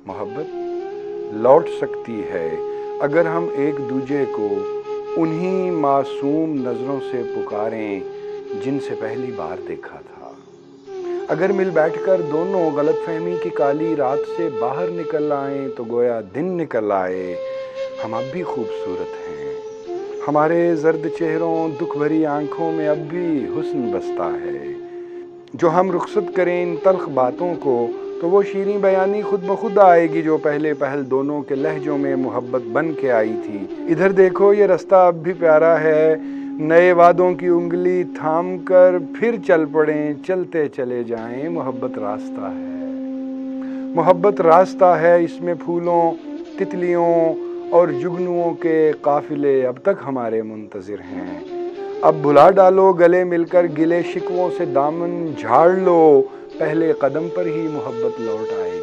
मोहब्बत लौट सकती है अगर हम एक दूजे को उन्हीं मासूम नज़रों से पुकारें जिनसे पहली बार देखा था। अगर मिल बैठकर दोनों गलतफहमी की काली रात से बाहर निकल आएं तो गोया दिन निकल आए। हम अब भी खूबसूरत हैं, हमारे जर्द चेहरों दुख भरी आंखों में अब भी हुस्न बसता है। जो हम रुखसत करें इन तल्ख बातों को तो वो शीरीं बयानी खुद ब खुद आएगी जो पहले पहल दोनों के लहजों में मोहब्बत बन के आई थी। इधर देखो ये रास्ता अब भी प्यारा है, नए वादों की उंगली थाम कर फिर चल पड़ें, चलते चले जाएं। मोहब्बत रास्ता है, मोहब्बत रास्ता है, इसमें फूलों तितलियों और जुगनुओं के काफिले अब तक हमारे मुंतज़िर हैं। अब भुला डालो गले मिलकर गिले शिकवों से दामन झाड़ लो, पहले कदम पर ही मोहब्बत लौट आए।